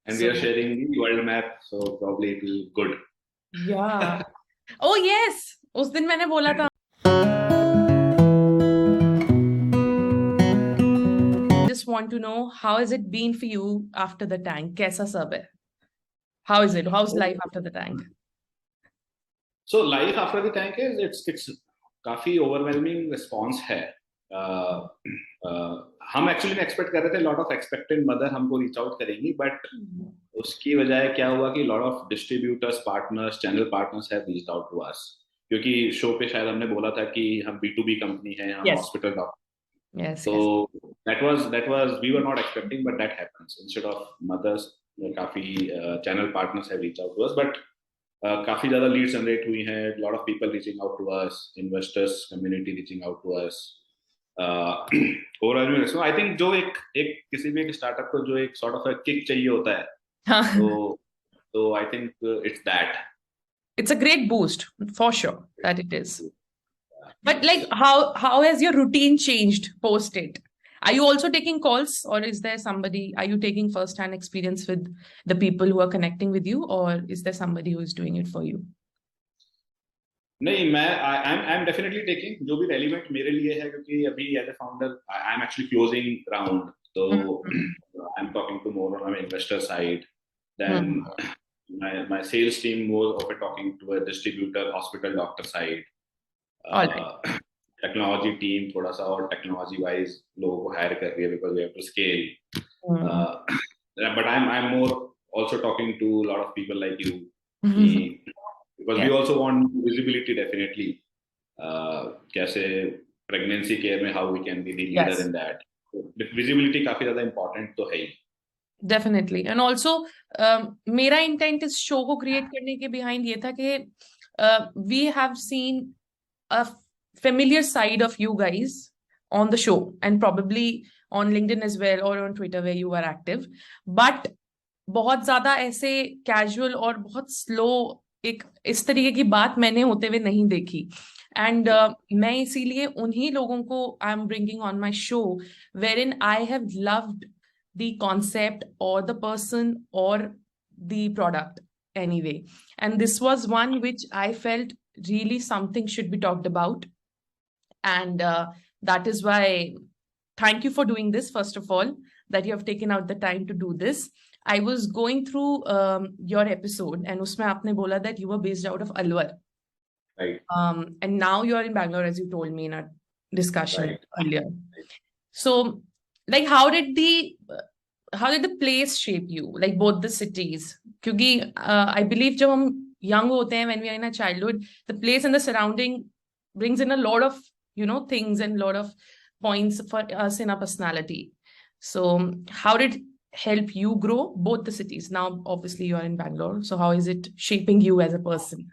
and we are sharing the world map, so probably it will good. Yeah. Oh yes, उस दिन मैंने बोला था. Just want to know how has it been for you after the tank? कैसा सब है? How is it? How's life after the tank? So life after the tank is it's काफी overwhelming response है. हम एक्चुअली में expect कर रहे थे, लॉट ऑफ एक्सपेक्टेड मदर हमको रीच आउट करेंगी, बट उसकी वजह क्या हुआ कि lot of distributors, partners, channel partners have reached out to us, क्योंकि शो पे शायद हमने बोला था कि हम B2B कंपनी है, हम Yes. Hospital doctor. Yes. So that was we were not expecting, but that happens. Instead of mothers, काफी channel partners have reached out to us, but काफी ज्यादा leads generate हुई हैं, lot of people reaching out to us, investors community reaching out to us. Overall, so I think जो एक किसी भी एक startup को जो एक sort of a kick चाहिए होता है, so I think it's that. It's a great boost for sure that it is. But like, how has your routine changed post it? Are you also taking calls, or is there somebody? Are you taking first-hand experience with the people who are connecting with you, or is there somebody who is doing it for you? नहीं, I'm definitely taking जो भी relevant मेरे लिए है, क्योंकि अभी as a founder I'm actually closing round, so I'm talking to more on an investor side. Then my sales team more of a talking to a distributor, hospital doctor side. Technology team थोड़ा सा और technology wise लोगों को hire कर रही है because we have to scale. But I'm more also talking to a lot of people like you. Because we also want visibility definitely. कैसे pregnancy care में how we can be the leader in that. Visibility काफी ज़्यादा important तो है ही. Definitely. And also मेरा intent इस show को create करने के behind ये था कि we have seen a familiar side of you guys on the show and probably on LinkedIn as well or on Twitter where you are active. But बहुत ज्यादा ऐसे casual और बहुत slow एक इस तरीके की बात मैंने होते हुए नहीं देखी. And मैं इसीलिए उन्हीं लोगों को I'm bringing on my show wherein I have loved the concept or the person or the product anyway. And this was one which I felt really something should be talked about. And that is why thank you for doing this, first of all, that you have taken out the time to do this. I was going through your episode and usme aapne bola that you were based out of Alwar. Right. And now you are in Bangalore, as you told me in our discussion earlier. So like how did the place shape you, like both the cities? Because I believe जब हम young होते हैं, when we are in our childhood, the place and the surrounding brings in a lot of things and a lot of points for us in our personality. So how did it help you grow both the cities? Now obviously you are in Bangalore, so how is it shaping you as a person?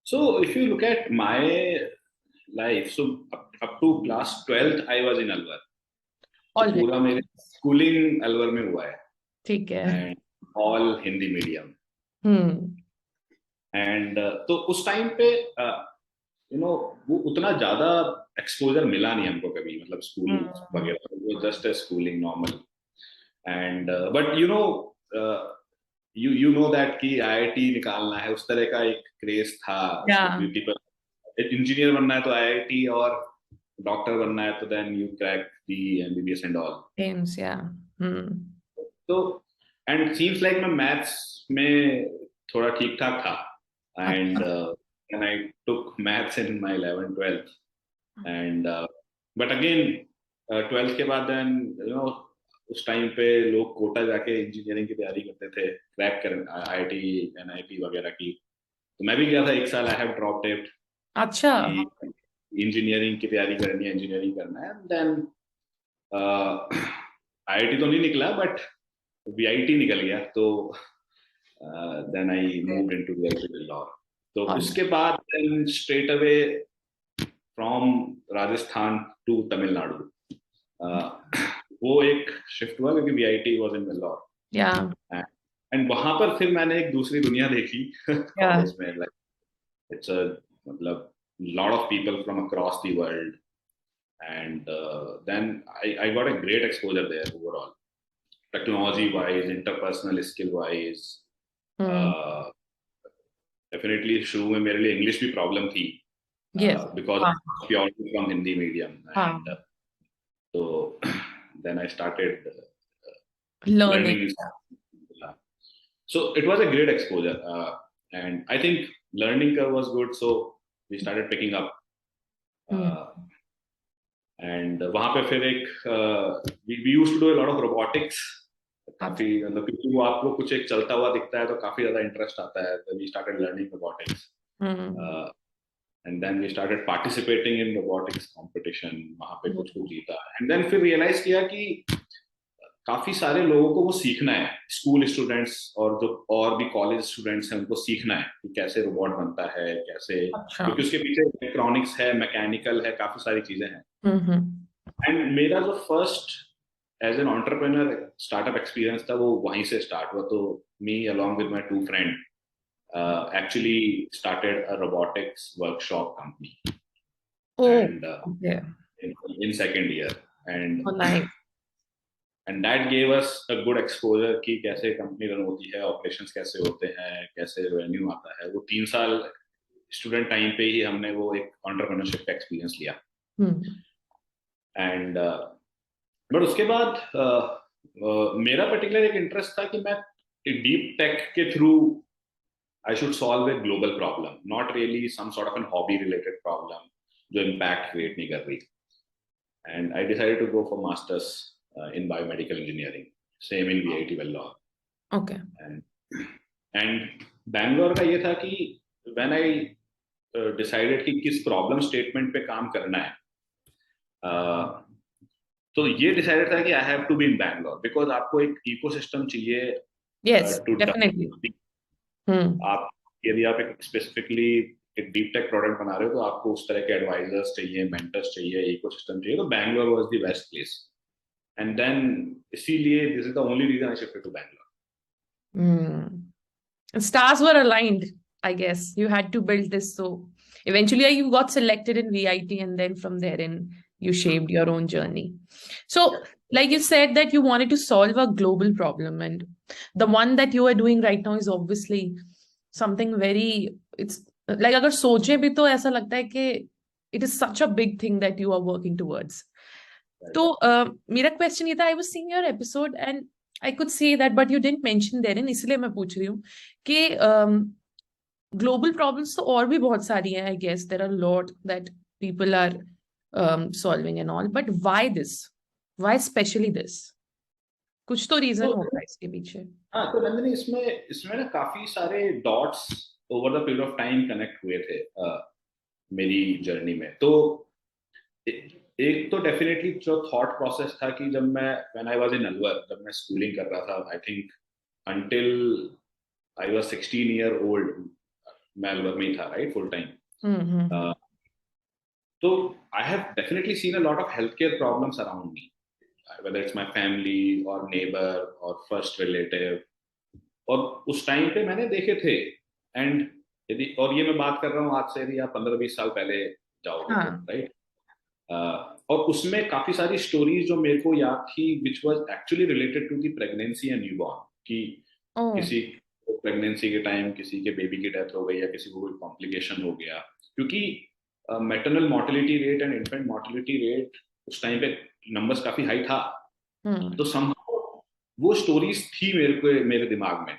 So if you look at my life, so up to class 12th I was in Alwar. तो पूरा मेरे schooling Alwar में हुआ है. ठीक है. All Hindi medium. And तो उस टाइम पे वो उतना ज्यादा एक्सपोजर मिला नहीं हमको कभी, मतलब स्कूल वगैरह, वो just a schooling normal. And but you know that कि IIT निकालना है, उस तरह का एक क्रेज था. पीपल इंजीनियर बनना है तो IIT, और डॉक्टर बनना है तो then you crack the MBBS and all. Aims, yeah. So and it seems like मैं maths में थोड़ा ठीक ठाक था, and and I took maths in my 11th 12th, and but again 12th के बाद then उस टाइम पे लोग कोटा जाके इंजीनियरिंग की तैयारी करते थे, क्रैक कर IIT NIT वगैरह की. तो मैं भी गया था एक साल. I have dropped it. अच्छा. इंजीनियरिंग की तैयारी करनी है, इंजीनियरिंग करना है. देन IIT तो नहीं निकला, बट VIT निकल गया. तो then I moved into VIT law. तो उसके बाद then straight away from Rajasthan to Tamil Nadu वो एक शिफ्ट हुआ, क्योंकि VIT was in Vellore. And वहां पर फिर मैंने एक दूसरी दुनिया देखी कॉलेज में. लाइक इट्स अ मतलब lot of people from across the world, and then I got a great exposure there overall. technology wise, interpersonal skill wise. Definitely शुरू में मेरे लिए इंग्लिश भी प्रॉब्लम थी Yes. बिकॉज हाँ. प्योरली फ्रॉम हिंदी मीडियम हाँ. And so then I started Learning. learning. So it was a great exposure, and I think learning curve was good. So we started picking up, and वहाँ पे फिर एक we used to do a lot of robotics. काफी मतलब क्योंकि वो आपको कुछ एक चलता हुआ दिखता है तो काफी ज्यादा इंटरेस्ट आता है. We started learning robotics. And then we started participating in robotics competition. वहाँ पे कुछ जीता. And then फिर realize किया कि काफी सारे लोगों को वो सीखना है. स्कूल स्टूडेंट्स और जो और भी कॉलेज स्टूडेंट्स हैं उनको सीखना है कि कैसे रोबोट बनता है, कैसे, क्योंकि उसके पीछे इलेक्ट्रॉनिक्स है, मैकेनिकल है, काफी सारी चीजें हैं. एंड मेरा जो first as an entrepreneur startup experience था वो वहीं से स्टार्ट हुआ. तो me along with my 2 friend actually started a robotics workshop company. And in second year, and nice. And that gave us a good exposure कि कैसे company run होती है, ऑपरेशंस कैसे होते हैं, कैसे रेवेन्यू आता है. वो 3 साल स्टूडेंट टाइम पे ही हमने वो एक एंटरप्रेन्योरशिप का एक्सपीरियंस लिया. एंड बट उसके बाद मेरा पर्टिकुलर एक इंटरेस्ट था कि मैं डीप टेक के through I should solve a global problem, not really some sort of an hobby related problem जो impact create नहीं कर रही. And I decided to go for masters in biomedical engineering, same in VIT Vellore. Okay. And Bangalore का ये था कि when I decided कि किस problem statement पे काम करना है, तो ये decided था कि I have to be in Bangalore because आपको एक ecosystem चाहिए. Yes, definitely. आप यदि आप एक स्पेसिफिकली एक डीप टेक प्रोडक्ट बना रहे हो तो आपको उस तरह के एडवाइजर्स चाहिए, मेंटर्स चाहिए, इकोसिस्टम चाहिए. तो Bangalore was the best place. And then इसीलिए this is the only reason I shifted to Bangalore. Stars were aligned, I guess. You had to build this, so eventually you got selected in VIT, and then from there in you shaped your own journey. So like you said that you wanted to solve a global problem, and the one that you are doing right now is obviously something very, it's like अगर सोचे भी तो ऐसा लगता है कि it is such a big thing that you are working towards. तो मेरा क्वेश्चन ये था, I was seeing your episode and I could see that, but you didn't mention therein, इसलिए मैं पूछ रही हूँ कि global problems तो और भी बहुत सारी हैं. I guess there are a lot that people are solving and all, but why this? Why especially this? कुछ तो रीजन होगा इसके पीछे. हाँ, तो नंदिनी इसमें ना काफी सारे dots over the period of time connect हुए थे मेरी जर्नी में. तो एक तो डेफिनेटली जो थॉट प्रोसेस था कि जब मैं when I was in Alwar, जब मैं स्कूलिंग कर रहा था, I think until I was 16 year old मैं अलवर में ही था, राइट, फुल टाइम. तो I have definitely seen a lot of health care problems around me, whether it's my family or neighbor or first relative. और उस time पे मैंने देखे थे. एंड यदि, और ये मैं बात कर रहा हूँ आज से यदि आप 15-20 साल पहले जाओगे, राइट, और उसमें काफी सारी स्टोरीज जो मेरे को याद थी which was actually related to the pregnancy and newborn, कि किसी प्रेगनेंसी के टाइम किसी के बेबी की डेथ हो गई या किसी को कोई कॉम्प्लिकेशन हो गया, क्योंकि maternal mortality rate and infant mortality rate उस टाइम पे नंबर्स काफी हाई था. तो वो स्टोरीज थी मेरे दिमाग में,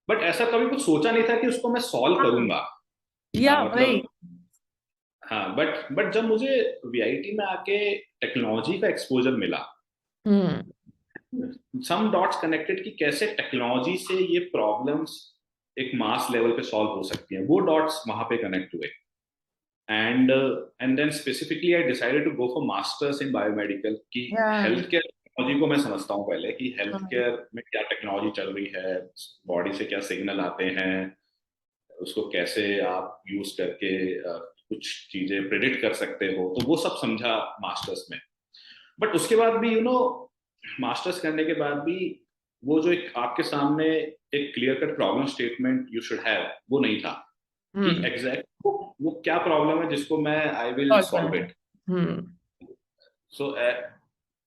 बट ऐसा कभी कुछ सोचा नहीं था कि उसको मैं सॉल्व करूंगा. मतलब हाँ, बट जब मुझे वीआईटी में आके टेक्नोलॉजी का एक्सपोजर मिला, सम डॉट्स कनेक्टेड कि कैसे टेक्नोलॉजी से ये प्रॉब्लम्स एक मास लेवल पे सॉल्व हो सकती हैं, वो डॉट्स वहां पे कनेक्ट हुए. And then specifically I decided to go for masters in biomedical कि healthcare टेक्नोलॉजी को मैं समझता हूँ पहले कि हेल्थ केयर में क्या टेक्नोलॉजी चल रही है, बॉडी से क्या सिग्नल आते हैं, उसको कैसे आप यूज करके कुछ चीजें प्रेडिक्ट कर सकते हो. तो वो सब समझा मास्टर्स में. बट उसके बाद भी मास्टर्स करने के बाद भी वो जो एक आपके सामने एक clear cut problem statement you should have, वो नहीं था कि एग्जैक्ट वो क्या प्रॉब्लम है जिसको मैं I will solve it. So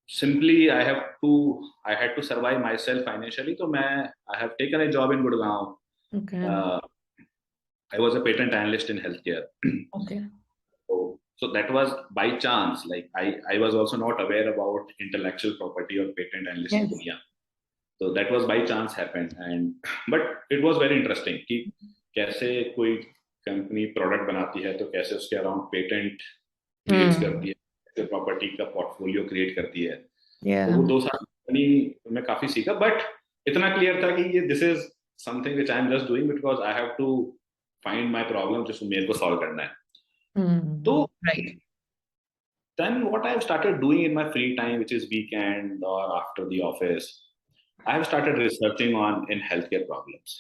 simply I had to survive myself financially. So I have taken a job in Gurgaon. Okay. I was a patent analyst in healthcare. Okay. So that was by chance. Like I was also not aware about intellectual property or patent analyst Yes. dunia. So that was by chance happened, but it was very interesting कि कैसे कोई company product बनाती है तो कैसे उसके around patent create करती है, कैसे प्रॉपर्टी का पोर्टफोलियो क्रिएट करती है. तो वो 2 साल कंपनी में काफी सीखा, बट इतना क्लियर था कि ये this is something which I am just doing because I have to find my problem जिसको मेरे को सॉल्व करना है. तो Right. then what I have started doing in my free time, which is weekend or after the office, I have started researching on in healthcare problems.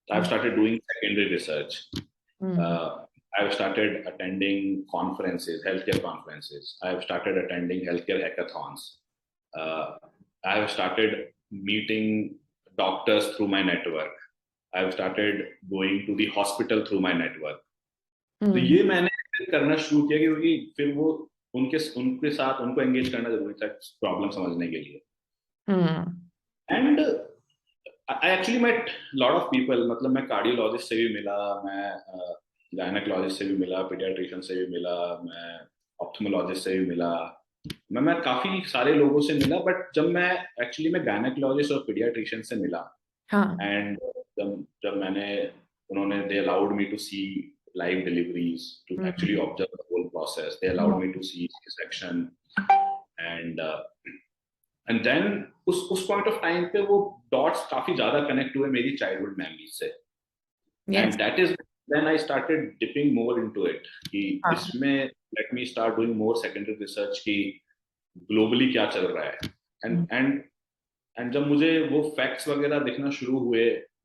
I have started doing secondary research. I have started attending conferences, healthcare conferences. I have started attending healthcare hackathons. I have started meeting doctors through my network. I have started going to the hospital through my network. तो ये मैंने करना शुरू किया क्योंकि फिर वो उनके साथ उनको एंगेज करना जरूरी था प्रॉब्लम समझने के लिए. And I actually met lot of people. मतलब मैं कार्डियोलॉजिस्ट से भी मिला, मैं गायनेकोलॉजिस्ट से भी मिला, पीडियाट्रिशियन से भी मिला, मैं ऑप्थेमोलॉजिस्ट से भी मिला, मैं काफी सारे लोगों से मिला. बट जब मैं गायनेकोलॉजिस्ट और पीडियाट्रिशियन से मिला, एंड जब मैंने उन्होंने they allowed me to see live deliveries, to actually observe the whole process. They allowed me to see section, and then उस point of time पे वो dots काफी ज़्यादा connect हुए मेरी childhood memories से. And that is when I started dipping more into it. कि इसमें let me start doing more secondary research कि globally क्या चल रहा है. And जब मुझे वो facts वगैरह दिखना शुरू हुए,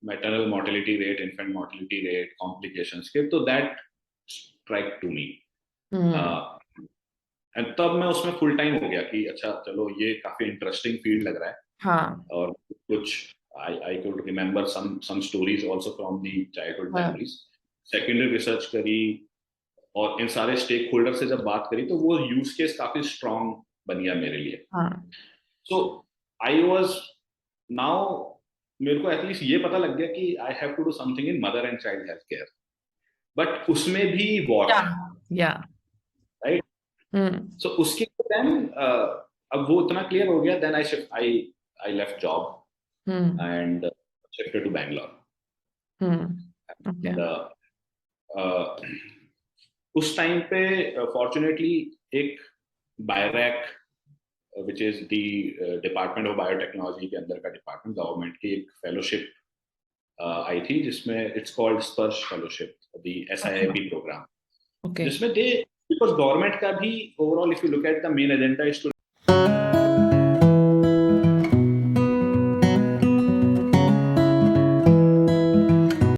maternal mortality rate, infant mortality rate, complications के, तो that strike to me. And तब मैं उसमें full time हो गया कि अच्छा चलो ये काफी interesting field लग रहा है. और कुछ I could remember some stories also from the childhood memories. Secondary research करी और इन सारे stakeholder से जब बात करी तो वो use case काफी strong बन गया मेरे लिए. So I was now मेरे को एटलीस्ट ये पता लग गया कि I have to do something in mother and child health care, but उसमें भी वॉर है, राइट. सो उसके देन अब वो इतना क्लियर हो गया, then I left job and shifted to Bangalore. उस टाइम पे फॉर्चुनेटली एक बायरैक which is the Department of Biotechnology के अंदर का डिपार्टमेंट, गवर्नमेंट की एक फेलोशिप आई थी जिसमें it's called स्पर्श फेलोशिप, the SIIB program, जिसमें because गवर्नमेंट का भी overall if you look at the main agenda is to